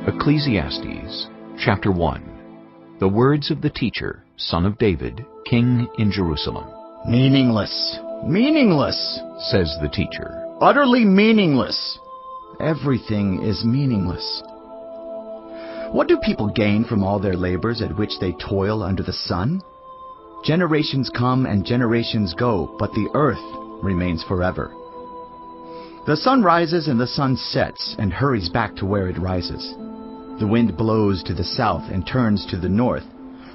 Ecclesiastes, chapter 1. The words of the teacher, son of David, king in Jerusalem. Meaningless, meaningless, Says the teacher. utterly meaningless. Everything is meaningless. What do people gain from all their labors at which they toil under the sun? Generations come and generations go, but the earth remains forever. The sun rises and the sun sets and hurries back to where it rises. The wind blows to the south and turns to the north.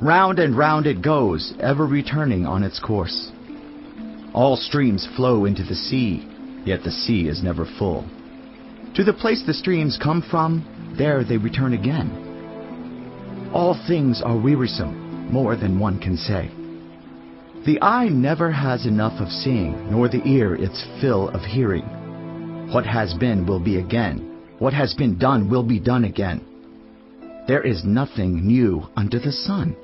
Round and round it goes, ever returning on its course. All streams flow into the sea, yet the sea is never full. To the place the streams come from, there they return again. All things are wearisome, more than one can say. The eye never has enough of seeing, nor the ear its fill of hearing. What has been will be again. What has been done will be done again. There is nothing new under the sun.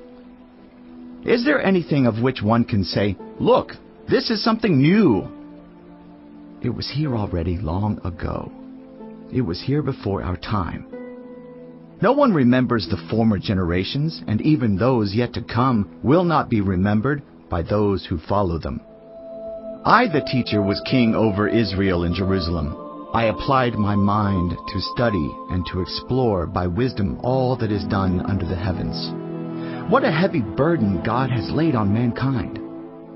Is there anything of which one can say, "Look, this is something new"? It was here already long ago. It was here before our time. No one remembers the former generations, and even those yet to come will not be remembered by those who follow them. I, the teacher, was king over Israel in Jerusalem. I applied my mind to study and to explore by wisdom all that is done under the heavens. What a heavy burden God has laid on mankind.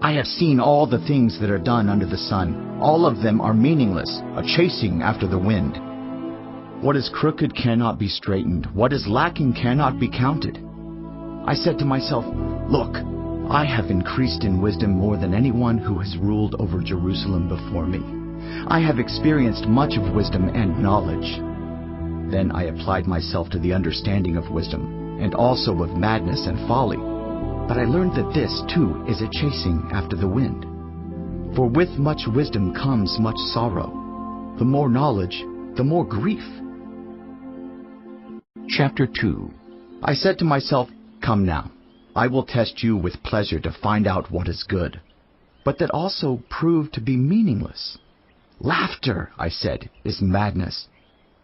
I have seen all the things that are done under the sun. All of them are meaningless, a chasing after the wind. What is crooked cannot be straightened. What is lacking cannot be counted. I said to myself, "Look, I have increased in wisdom more than anyone who has ruled over Jerusalem before me. I have experienced much of wisdom and knowledge." Then I applied myself to the understanding of wisdom, and also of madness and folly. But I learned that this, too, is a chasing after the wind. For with much wisdom comes much sorrow. The more knowledge, the more grief. Chapter 2. I said to myself, "Come now, I will test you with pleasure to find out what is good." But that also proved to be meaningless. Laughter, I said, is madness.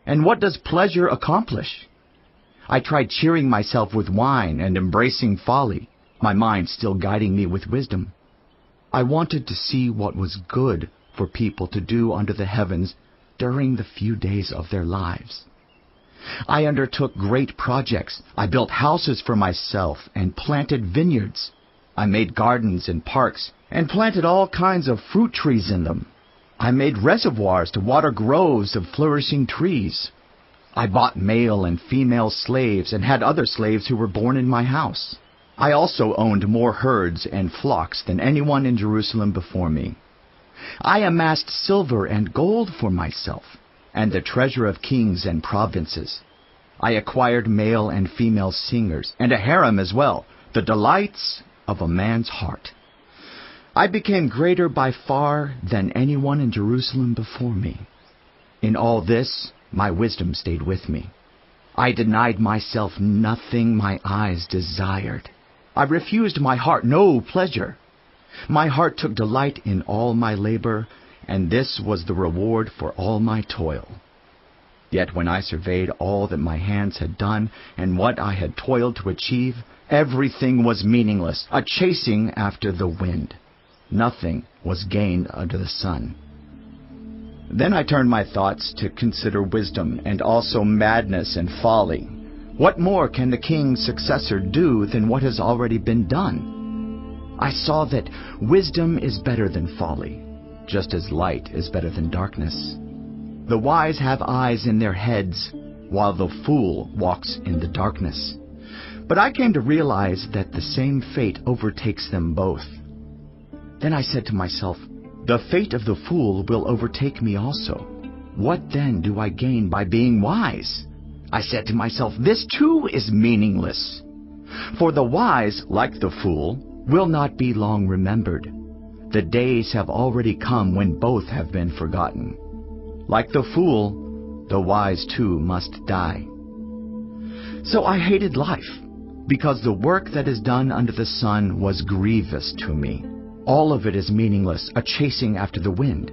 And what does pleasure accomplish? I tried cheering myself with wine and embracing folly, my mind still guiding me with wisdom. I wanted to see what was good for people to do under the heavens during the few days of their lives. I undertook great projects. I built houses for myself and planted vineyards. I made gardens and parks and planted all kinds of fruit trees in them. I made reservoirs to water groves of flourishing trees. I bought male and female slaves and had other slaves who were born in my house. I also owned more herds and flocks than anyone in Jerusalem before me. I amassed silver and gold for myself, and the treasure of kings and provinces. I acquired male and female singers, and a harem as well, the delights of a man's heart. I became greater by far than anyone in Jerusalem before me. In all this, my wisdom stayed with me. I denied myself nothing my eyes desired. I refused my heart no pleasure. My heart took delight in all my labor, and this was the reward for all my toil. Yet when I surveyed all that my hands had done and what I had toiled to achieve, everything was meaningless, a chasing after the wind. Nothing was gained under the sun. Then I turned my thoughts to consider wisdom and also madness and folly. What more can the king's successor do than what has already been done? I saw that wisdom is better than folly, just as light is better than darkness. The wise have eyes in their heads, while the fool walks in the darkness. But I came to realize that the same fate overtakes them both. Then I said to myself, "The fate of the fool will overtake me also. What then do I gain by being wise?" I said to myself, "This too is meaningless. For the wise, like the fool, will not be long remembered. The days have already come when both have been forgotten. Like the fool, the wise too must die." So I hated life, because the work that is done under the sun was grievous to me. All of it is meaningless, a chasing after the wind.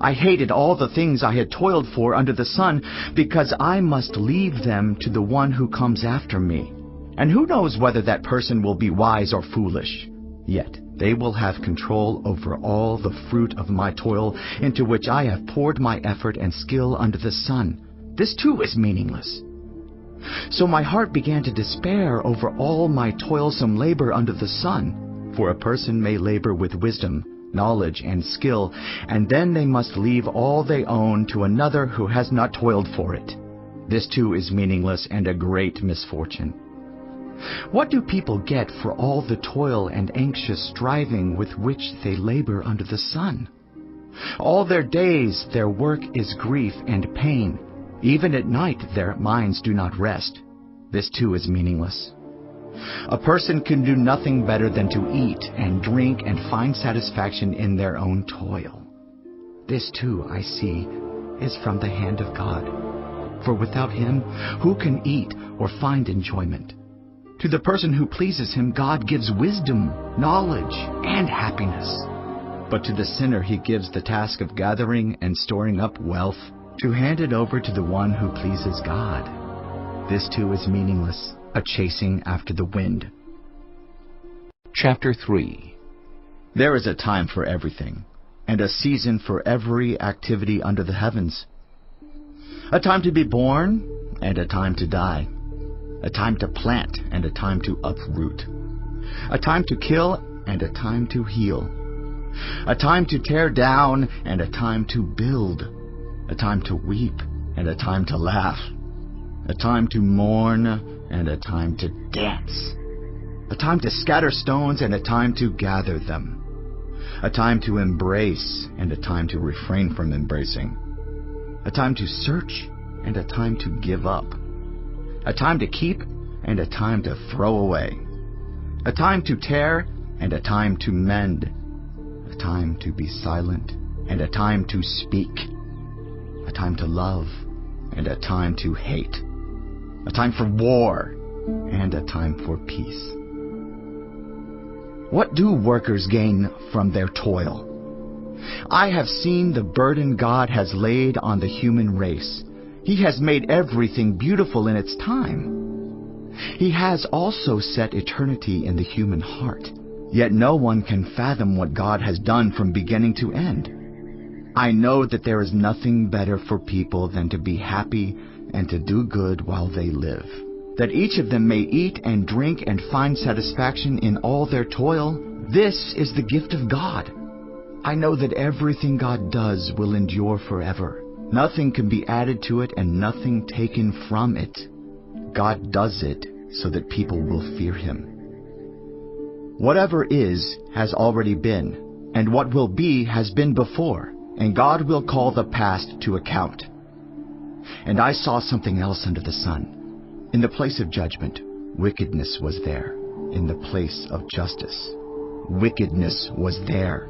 I hated all the things I had toiled for under the sun, because I must leave them to the one who comes after me. And who knows whether that person will be wise or foolish? Yet they will have control over all the fruit of my toil, into which I have poured my effort and skill under the sun. This too is meaningless. So my heart began to despair over all my toilsome labor under the sun. For a person may labor with wisdom, knowledge, and skill, and then they must leave all they own to another who has not toiled for it. This too is meaningless and a great misfortune. What do people get for all the toil and anxious striving with which they labor under the sun? All their days their work is grief and pain. Even at night their minds do not rest. This too is meaningless. A person can do nothing better than to eat and drink and find satisfaction in their own toil. This too, I see, is from the hand of God. For without Him, who can eat or find enjoyment? To the person who pleases Him, God gives wisdom, knowledge, and happiness. But to the sinner He gives the task of gathering and storing up wealth, to hand it over to the one who pleases God. This too is meaningless, a chasing after the wind. Chapter 3. There is a time for everything, and a season for every activity under the heavens. A time to be born, and a time to die. A time to plant, and a time to uproot. A time to kill, and a time to heal. A time to tear down, and a time to build. A time to weep, and a time to laugh. A time to mourn, and a time to dance. A time to scatter stones, and a time to gather them. A time to embrace, and a time to refrain from embracing. A time to search, and a time to give up. A time to keep, and a time to throw away. A time to tear, and a time to mend. A time to be silent, and a time to speak. A time to love, and a time to hate. A time for war, and a time for peace. What do workers gain from their toil? I have seen the burden God has laid on the human race. He has made everything beautiful in its time. He has also set eternity in the human heart. Yet no one can fathom what God has done from beginning to end. I know that there is nothing better for people than to be happy and to do good while they live, that each of them may eat and drink and find satisfaction in all their toil. This is the gift of God. I know that everything God does will endure forever. Nothing can be added to it and nothing taken from it. God does it so that people will fear Him. Whatever is has already been, and what will be has been before, and God will call the past to account. And I saw something else under the sun. In the place of judgment, wickedness was there. In the place of justice, wickedness was there.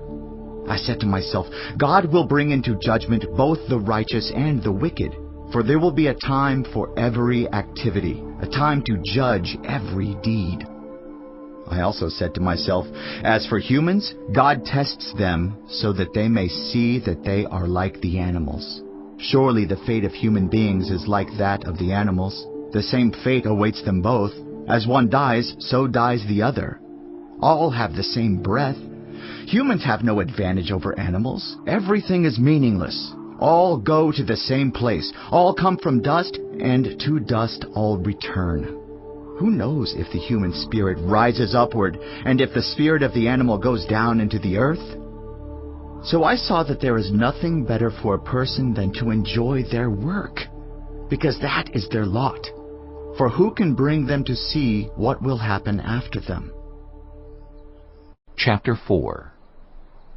I said to myself, God will bring into judgment both the righteous and the wicked, for there will be a time for every activity, a time to judge every deed. I also said to myself, as for humans, God tests them so that they may see that they are like the animals. Surely the fate of human beings is like that of the animals. The same fate awaits them both. As one dies, so dies the other. All have the same breath. Humans have no advantage over animals. Everything is meaningless. All go to the same place. All come from dust, and to dust all return. Who knows if the human spirit rises upward, and if the spirit of the animal goes down into the earth? So I saw that there is nothing better for a person than to enjoy their work, because that is their lot. For who can bring them to see what will happen after them? Chapter 4.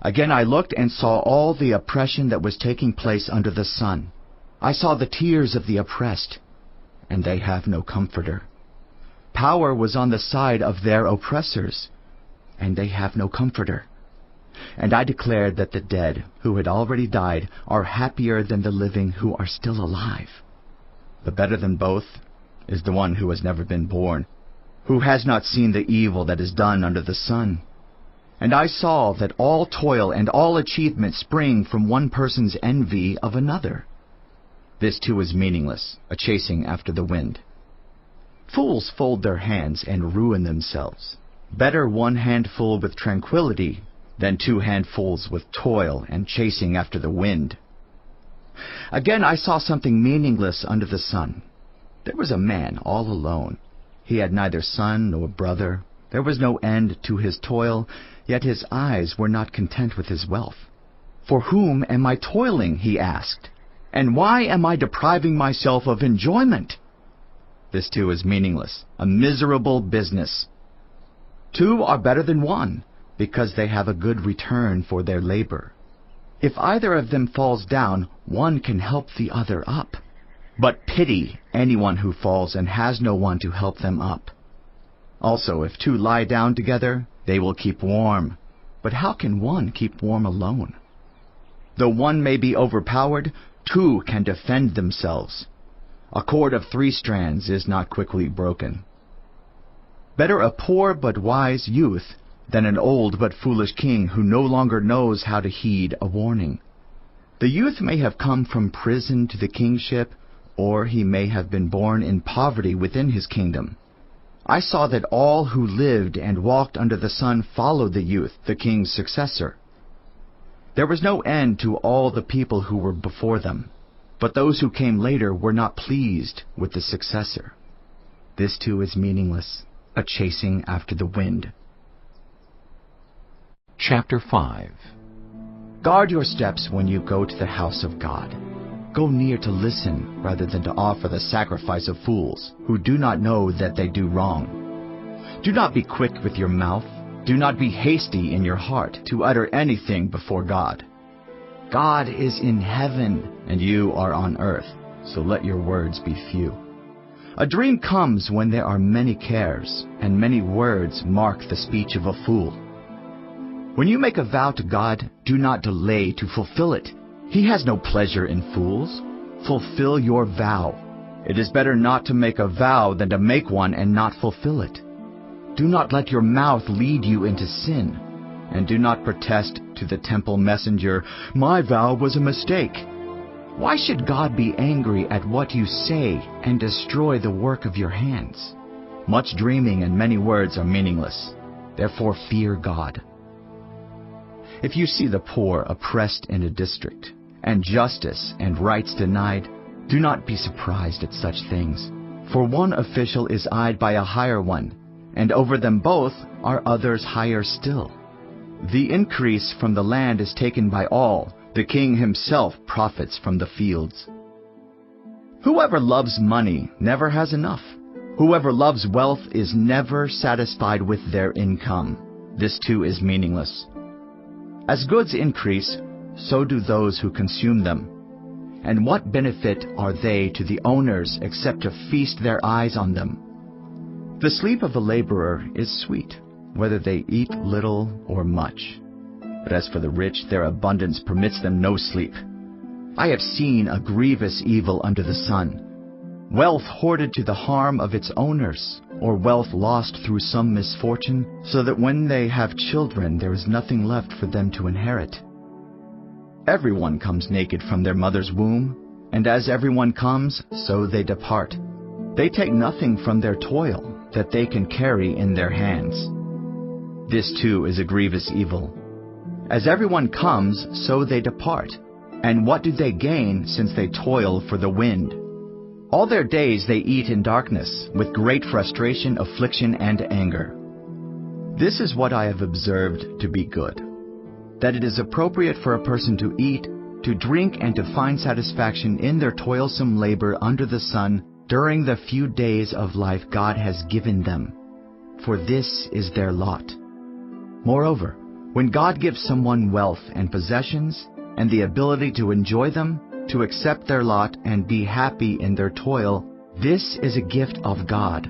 Again I looked and saw all the oppression that was taking place under the sun. I saw the tears of the oppressed, and they have no comforter. Power was on the side of their oppressors, and they have no comforter. And I declared that the dead, who had already died, are happier than the living who are still alive. But better than both is the one who has never been born, who has not seen the evil that is done under the sun. And I saw that all toil and all achievement spring from one person's envy of another. This too is meaningless, a chasing after the wind. Fools fold their hands and ruin themselves. Better one handful with tranquility than 2 handfuls with toil and chasing after the wind. Again I saw something meaningless under the sun. There was a man all alone. He had neither son nor brother. There was no end to his toil, yet his eyes were not content with his wealth. For whom am I toiling, he asked, and why am I depriving myself of enjoyment? This too is meaningless, a miserable business. 2 are better than 1, because they have a good return for their labor. If either of them falls down, one can help the other up. But pity anyone who falls and has no one to help them up. Also, if 2 lie down together, they will keep warm. But how can one keep warm alone? Though one may be overpowered, 2 can defend themselves. A cord of 3 strands is not quickly broken. Better a poor but wise youth than an old but foolish king who no longer knows how to heed a warning. The youth may have come from prison to the kingship, or he may have been born in poverty within his kingdom. I saw that all who lived and walked under the sun followed the youth, the king's successor. There was no end to all the people who were before them, but those who came later were not pleased with the successor. This too is meaningless, a chasing after the wind. Chapter 5. Guard your steps when you go to the house of God. Go near to listen rather than to offer the sacrifice of fools, who do not know that they do wrong. Do not be quick with your mouth. Do not be hasty in your heart to utter anything before God. God is in heaven, and you are on earth, so let your words be few. A dream comes when there are many cares, and many words mark the speech of a fool. When you make a vow to God, do not delay to fulfill it. He has no pleasure in fools. Fulfill your vow. It is better not to make a vow than to make one and not fulfill it. Do not let your mouth lead you into sin, and do not protest to the temple messenger, "My vow was a mistake." Why should God be angry at what you say and destroy the work of your hands? Much dreaming and many words are meaningless. Therefore fear God. If you see the poor oppressed in a district, and justice and rights denied, do not be surprised at such things. For one official is eyed by a higher one, and over them both are others higher still. The increase from the land is taken by all. The king himself profits from the fields. Whoever loves money never has enough. Whoever loves wealth is never satisfied with their income. This too is meaningless. As goods increase, so do those who consume them. And what benefit are they to the owners except to feast their eyes on them? The sleep of a laborer is sweet, whether they eat little or much. But as for the rich, their abundance permits them no sleep. I have seen a grievous evil under the sun. Wealth hoarded to the harm of its owners, or wealth lost through some misfortune, so that when they have children there is nothing left for them to inherit. Everyone comes naked from their mother's womb, and as everyone comes, so they depart. They take nothing from their toil that they can carry in their hands. This too is a grievous evil. As everyone comes, so they depart. And what do they gain since they toil for the wind? All their days they eat in darkness, with great frustration, affliction, and anger. This is what I have observed to be good, that it is appropriate for a person to eat, to drink, and to find satisfaction in their toilsome labor under the sun during the few days of life God has given them, for this is their lot. Moreover, when God gives someone wealth and possessions, and the ability to enjoy them, to accept their lot and be happy in their toil, this is a gift of God.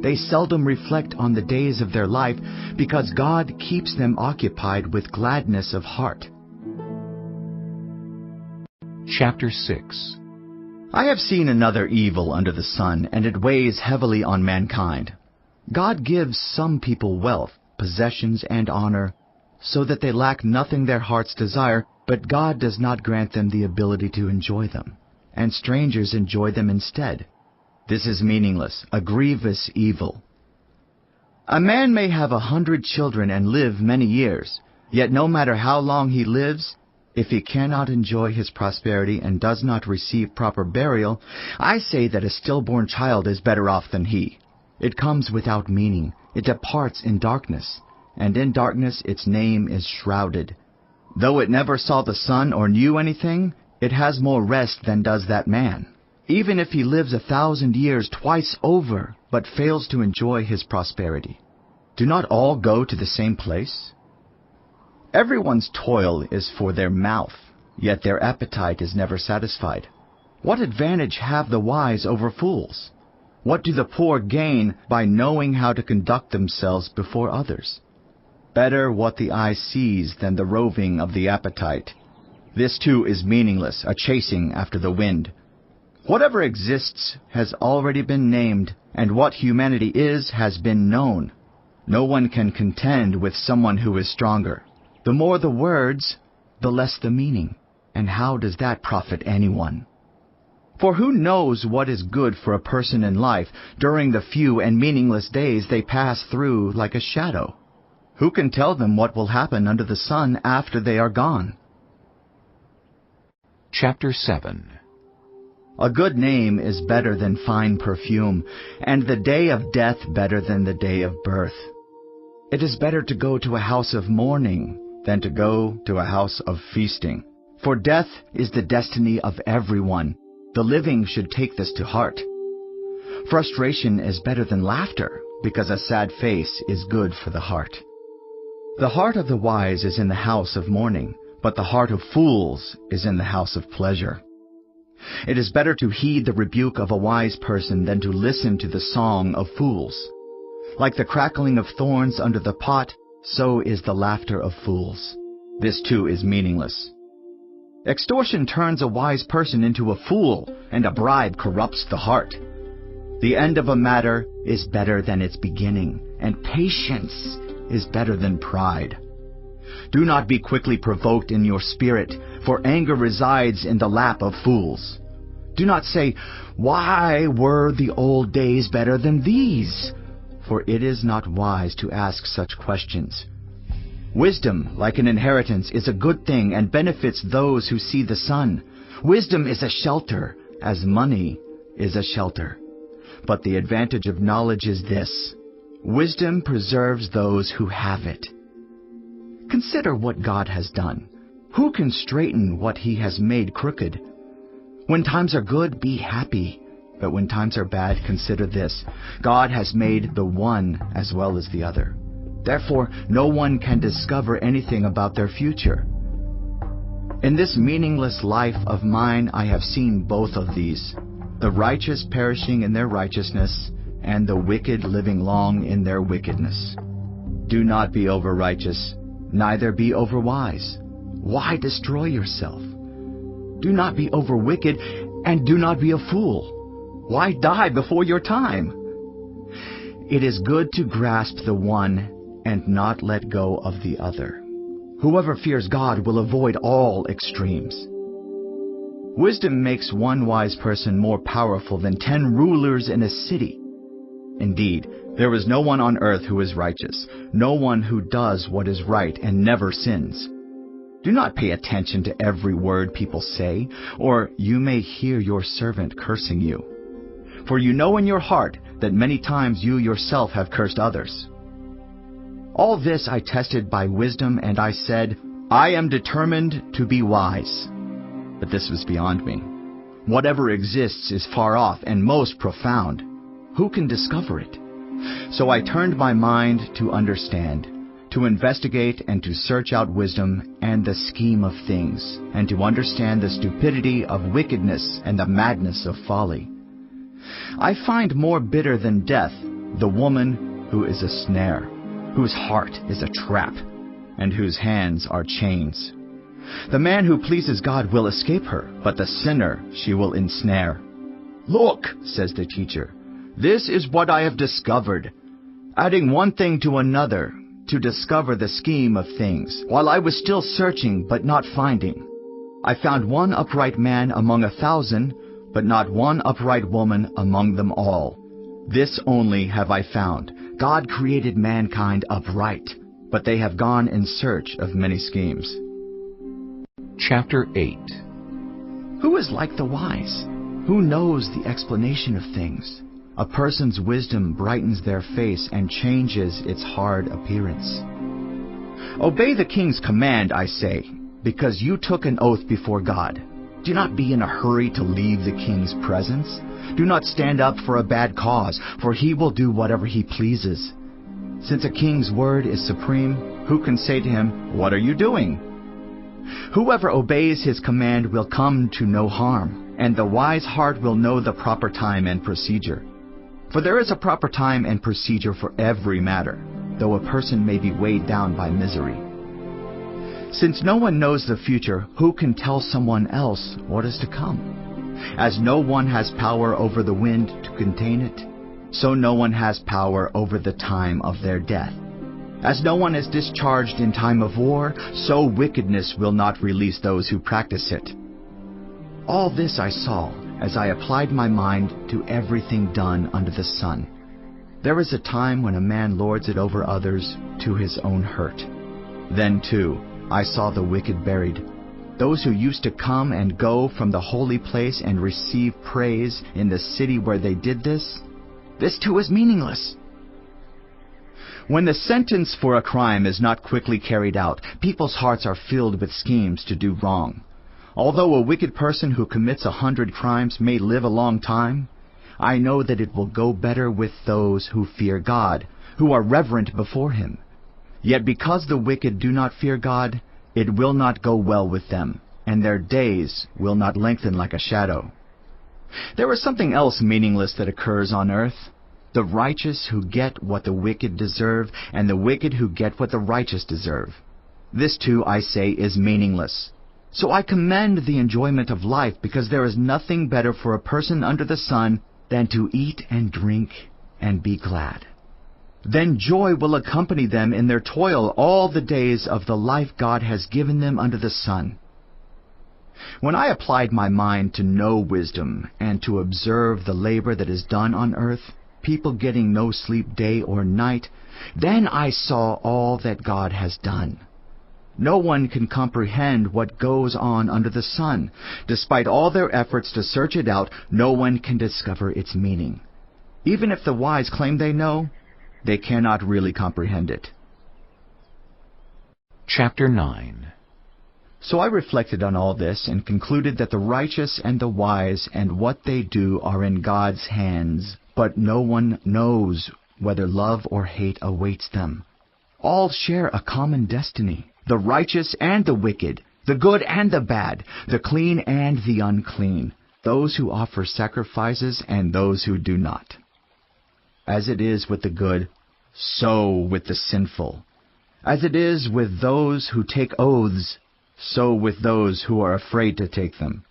They seldom reflect on the days of their life, because God keeps them occupied with gladness of heart. Chapter 6. I have seen another evil under the sun, and it weighs heavily on mankind. God gives some people wealth, possessions, and honor, so that they lack nothing their hearts desire, but God does not grant them the ability to enjoy them, and strangers enjoy them instead. This is meaningless, a grievous evil. A man may have 100 children and live many years, yet no matter how long he lives, if he cannot enjoy his prosperity and does not receive proper burial, I say that a stillborn child is better off than he. It comes without meaning, it departs in darkness, and in darkness its name is shrouded. Though it never saw the sun or knew anything, it has more rest than does that man. Even if he lives 1,000 years twice over, but fails to enjoy his prosperity. Do not all go to the same place? Everyone's toil is for their mouth, yet their appetite is never satisfied. What advantage have the wise over fools? What do the poor gain by knowing how to conduct themselves before others? Better what the eye sees than the roving of the appetite. This too is meaningless, a chasing after the wind. Whatever exists has already been named, and what humanity is has been known. No one can contend with someone who is stronger. The more the words, the less the meaning. And how does that profit anyone? For who knows what is good for a person in life during the few and meaningless days they pass through like a shadow? Who can tell them what will happen under the sun after they are gone? Chapter 7. A good name is better than fine perfume, and the day of death better than the day of birth. It is better to go to a house of mourning than to go to a house of feasting. For death is the destiny of everyone. The living should take this to heart. Frustration is better than laughter, because a sad face is good for the heart. The heart of the wise is in the house of mourning, but the heart of fools is in the house of pleasure. It is better to heed the rebuke of a wise person than to listen to the song of fools. Like the crackling of thorns under the pot, so is the laughter of fools. This too is meaningless. Extortion turns a wise person into a fool, and a bribe corrupts the heart. The end of a matter is better than its beginning, and patience is better than pride. Do not be quickly provoked in your spirit, for anger resides in the lap of fools. Do not say, "Why were the old days better than these?" For it is not wise to ask such questions. Wisdom, like an inheritance, is a good thing and benefits those who see the sun. Wisdom is a shelter, as money is a shelter. But the advantage of knowledge is this: wisdom preserves those who have it. Consider what God has done. Who can straighten what He has made crooked? When times are good, be happy. But when times are bad, consider this: God has made the one as well as the other. Therefore, no one can discover anything about their future. In this meaningless life of mine, I have seen both of these: the righteous perishing in their righteousness, and the wicked living long in their wickedness. Do not be over-righteous, neither be over-wise. Why destroy yourself? Do not be over-wicked, and do not be a fool. Why die before your time? It is good to grasp the one and not let go of the other. Whoever fears God will avoid all extremes. Wisdom makes one wise person more powerful than 10 rulers in a city. Indeed, there is no one on earth who is righteous, no one who does what is right and never sins. Do not pay attention to every word people say, or you may hear your servant cursing you. For you know in your heart that many times you yourself have cursed others. All this I tested by wisdom, and I said, I am determined to be wise. But this was beyond me. Whatever exists is far off and most profound. Who can discover it? So I turned my mind to understand, to investigate and to search out wisdom and the scheme of things, and to understand the stupidity of wickedness and the madness of folly. I find more bitter than death the woman who is a snare, whose heart is a trap, and whose hands are chains. The man who pleases God will escape her, but the sinner she will ensnare. Look, says the teacher, this is what I have discovered. Adding one thing to another to discover the scheme of things, while I was still searching but not finding. I found one upright man among 1,000, but not one upright woman among them all. This only have I found: God created mankind upright, but they have gone in search of many schemes. Chapter 8. Who is like the wise? Who knows the explanation of things? A person's wisdom brightens their face and changes its hard appearance. Obey the king's command, I say, because you took an oath before God. Do not be in a hurry to leave the king's presence. Do not stand up for a bad cause, for he will do whatever he pleases. Since a king's word is supreme, who can say to him, "What are you doing?" Whoever obeys his command will come to no harm, and the wise heart will know the proper time and procedure. For there is a proper time and procedure for every matter, though a person may be weighed down by misery. Since no one knows the future, who can tell someone else what is to come? As no one has power over the wind to contain it, so no one has power over the time of their death. As no one is discharged in time of war, so wickedness will not release those who practice it. All this I saw as I applied my mind to everything done under the sun. There is a time when a man lords it over others to his own hurt. Then, too, I saw the wicked buried. Those who used to come and go from the holy place and receive praise in the city where they did this, this too is meaningless. When the sentence for a crime is not quickly carried out, people's hearts are filled with schemes to do wrong. Although a wicked person who commits 100 crimes may live a long time, I know that it will go better with those who fear God, who are reverent before Him. Yet because the wicked do not fear God, it will not go well with them, and their days will not lengthen like a shadow. There is something else meaningless that occurs on earth: the righteous who get what the wicked deserve, and the wicked who get what the righteous deserve. This too, I say, is meaningless. So I commend the enjoyment of life, because there is nothing better for a person under the sun than to eat and drink and be glad. Then joy will accompany them in their toil all the days of the life God has given them under the sun. When I applied my mind to know wisdom and to observe the labor that is done on earth, people getting no sleep day or night, then I saw all that God has done. No one can comprehend what goes on under the sun. Despite all their efforts to search it out, no one can discover its meaning. Even if the wise claim they know, they cannot really comprehend it. Chapter 9. So I reflected on all this and concluded that the righteous and the wise and what they do are in God's hands, but no one knows whether love or hate awaits them. All share a common destiny: the righteous and the wicked, the good and the bad, the clean and the unclean, those who offer sacrifices and those who do not. As it is with the good, so with the sinful. As it is with those who take oaths, so with those who are afraid to take them.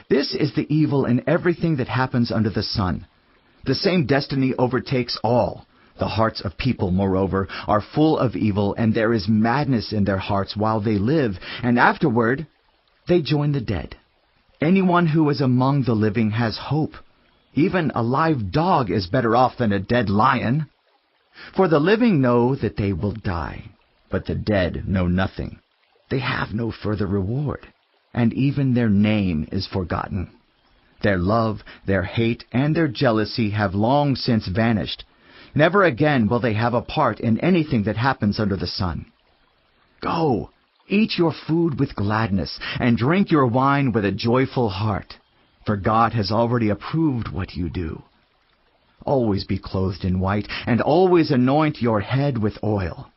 This is the evil in everything that happens under the sun. The same destiny overtakes all. The hearts of people, moreover, are full of evil, and there is madness in their hearts while they live, and afterward they join the dead. Anyone who is among the living has hope. Even a live dog is better off than a dead lion. For the living know that they will die, but the dead know nothing. They have no further reward, and even their name is forgotten. Their love, their hate, and their jealousy have long since vanished. Never again will they have a part in anything that happens under the sun. Go, eat your food with gladness, and drink your wine with a joyful heart, for God has already approved what you do. Always be clothed in white, and always anoint your head with oil.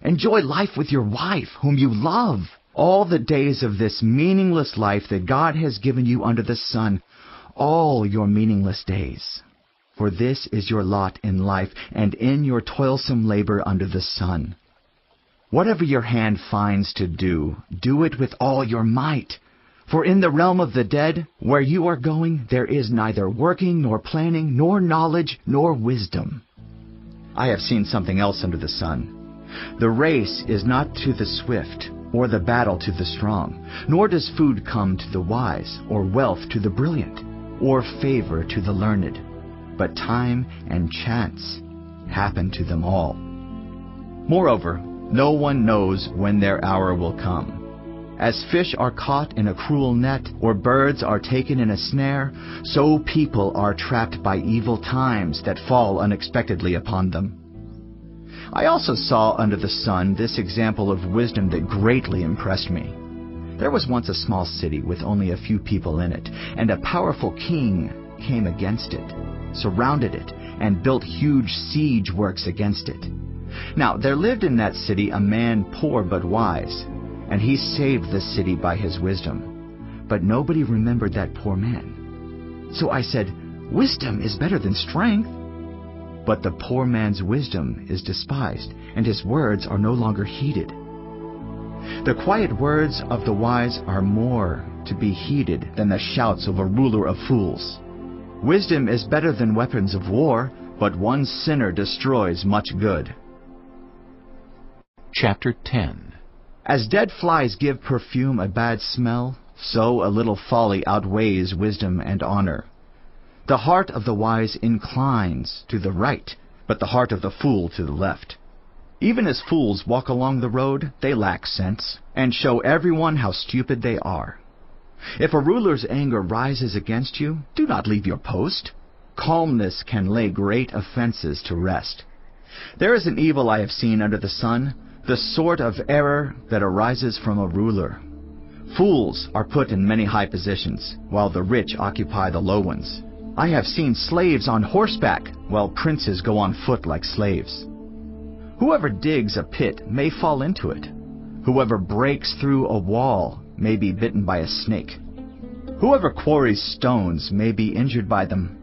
Enjoy life with your wife, whom you love, all the days of this meaningless life that God has given you under the sun, all your meaningless days. For this is your lot in life and in your toilsome labor under the sun. Whatever your hand finds to do, do it with all your might. For in the realm of the dead, where you are going, there is neither working, nor planning, nor knowledge, nor wisdom. I have seen something else under the sun. The race is not to the swift, or the battle to the strong, nor does food come to the wise, or wealth to the brilliant, or favor to the learned. But time and chance happen to them all. Moreover, no one knows when their hour will come. As fish are caught in a cruel net, or birds are taken in a snare, so people are trapped by evil times that fall unexpectedly upon them. I also saw under the sun this example of wisdom that greatly impressed me. There was once a small city with only a few people in it, and a powerful king came against it, surrounded it, and built huge siege works against it. Now there lived in that city a man poor but wise, and he saved the city by his wisdom. But nobody remembered that poor man. So I said, "Wisdom is better than strength." But the poor man's wisdom is despised, and his words are no longer heeded. The quiet words of the wise are more to be heeded than the shouts of a ruler of fools. Wisdom is better than weapons of war, but one sinner destroys much good. Chapter 10. As dead flies give perfume a bad smell, so a little folly outweighs wisdom and honor. The heart of the wise inclines to the right, but the heart of the fool to the left. Even as fools walk along the road, they lack sense, and show everyone how stupid they are. If a ruler's anger rises against you, do not leave your post. Calmness can lay great offenses to rest. There is an evil I have seen under the sun, the sort of error that arises from a ruler. Fools are put in many high positions, while the rich occupy the low ones. I have seen slaves on horseback, while princes go on foot like slaves. Whoever digs a pit may fall into it. Whoever breaks through a wall may be bitten by a snake. Whoever quarries stones may be injured by them.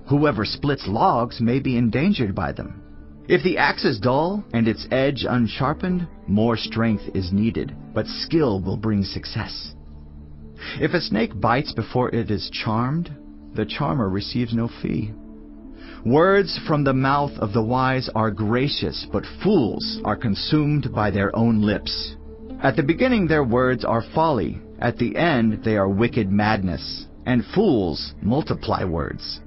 Whoever splits logs may be endangered by them. If the axe is dull and its edge unsharpened, more strength is needed, but skill will bring success. If a snake bites before it is charmed, the charmer receives no fee. Words from the mouth of the wise are gracious, but fools are consumed by their own lips. At the beginning their words are folly, at the end they are wicked madness, and fools multiply words.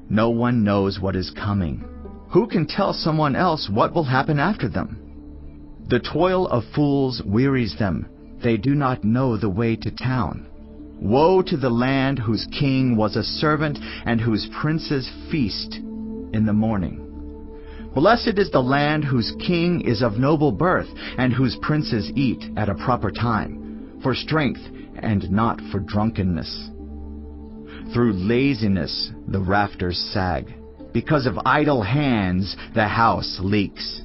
No one knows what is coming. Who can tell someone else what will happen after them? The toil of fools wearies them. They do not know the way to town. Woe to the land whose king was a servant and whose princes feast in the morning. Blessed is the land whose king is of noble birth and whose princes eat at a proper time, for strength and not for drunkenness. Through laziness the rafters sag. Because of idle hands the house leaks.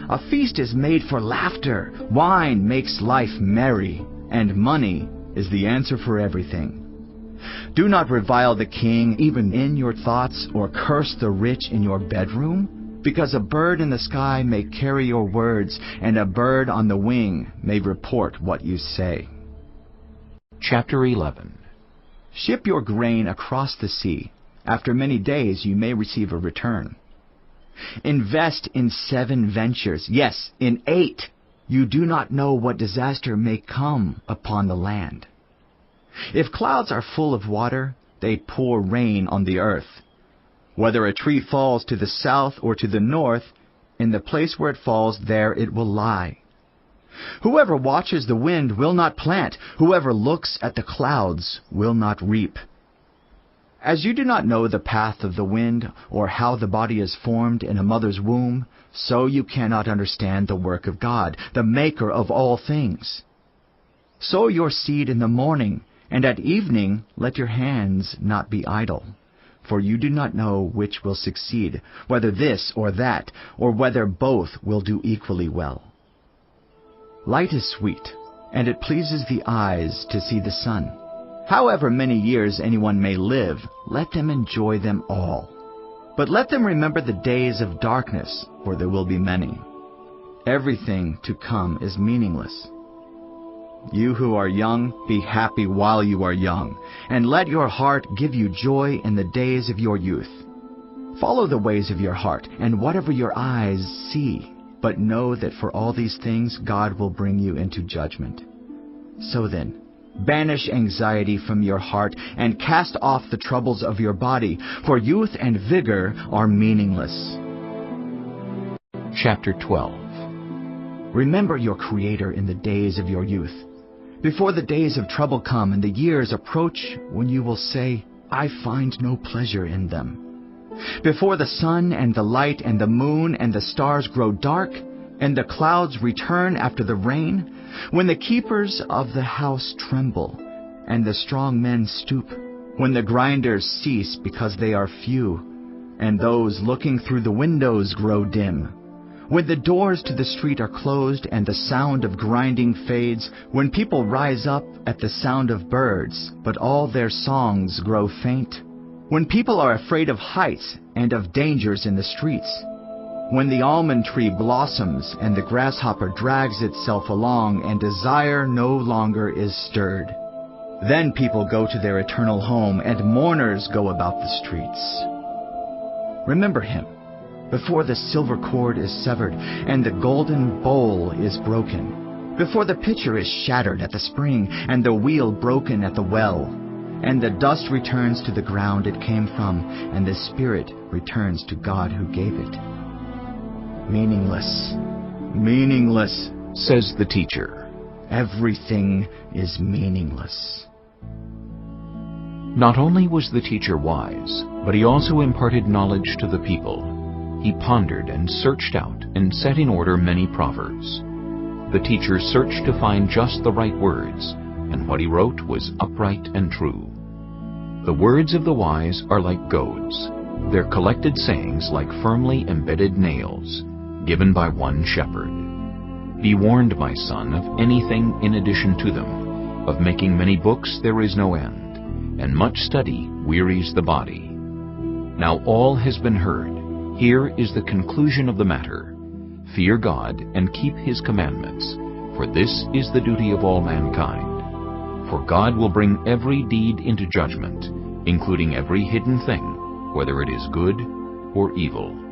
A feast is made for laughter. Wine makes life merry, and money is the answer for everything. Do not revile the king even in your thoughts, or curse the rich in your bedroom, because a bird in the sky may carry your words, and a bird on the wing may report what you say. Chapter 11. Ship your grain across the sea. After many days you may receive a return. Invest in 7 ventures, yes, in 8. You do not know what disaster may come upon the land. If clouds are full of water, they pour rain on the earth. Whether a tree falls to the south or to the north, in the place where it falls, there it will lie. Whoever watches the wind will not plant. Whoever looks at the clouds will not reap. As you do not know the path of the wind, or how the body is formed in a mother's womb, so you cannot understand the work of God, the maker of all things. Sow your seed in the morning, and at evening let your hands not be idle. For you do not know which will succeed, whether this or that, or whether both will do equally well. Light is sweet, and it pleases the eyes to see the sun. However many years anyone may live, let them enjoy them all. But let them remember the days of darkness, for there will be many. Everything to come is meaningless. You who are young, be happy while you are young, and let your heart give you joy in the days of your youth. Follow the ways of your heart, and whatever your eyes see, but know that for all these things God will bring you into judgment. So then, banish anxiety from your heart and cast off the troubles of your body, for youth and vigor are meaningless. Chapter 12. Remember your Creator in the days of your youth, before the days of trouble come and the years approach when you will say, I find no pleasure in them. Before the sun and the light and the moon and the stars grow dark, and the clouds return after the rain, when the keepers of the house tremble, and the strong men stoop, when the grinders cease because they are few, and those looking through the windows grow dim, when the doors to the street are closed and the sound of grinding fades, when people rise up at the sound of birds, but all their songs grow faint, when people are afraid of heights and of dangers in the streets, when the almond tree blossoms and the grasshopper drags itself along and desire no longer is stirred. Then people go to their eternal home and mourners go about the streets. Remember him before the silver cord is severed and the golden bowl is broken, before the pitcher is shattered at the spring and the wheel broken at the well, and the dust returns to the ground it came from, and the spirit returns to God who gave it. Meaningless, meaningless, says the teacher. Everything is meaningless. Not only was the teacher wise, but he also imparted knowledge to the people. He pondered and searched out and set in order many proverbs. The teacher searched to find just the right words, and what he wrote was upright and true. The words of the wise are like goads, their collected sayings like firmly embedded nails, given by one shepherd. Be warned, my son, of anything in addition to them. Of making many books there is no end, and much study wearies the body. Now all has been heard. Here is the conclusion of the matter. Fear God and keep His commandments, for this is the duty of all mankind. For God will bring every deed into judgment, including every hidden thing, whether it is good or evil.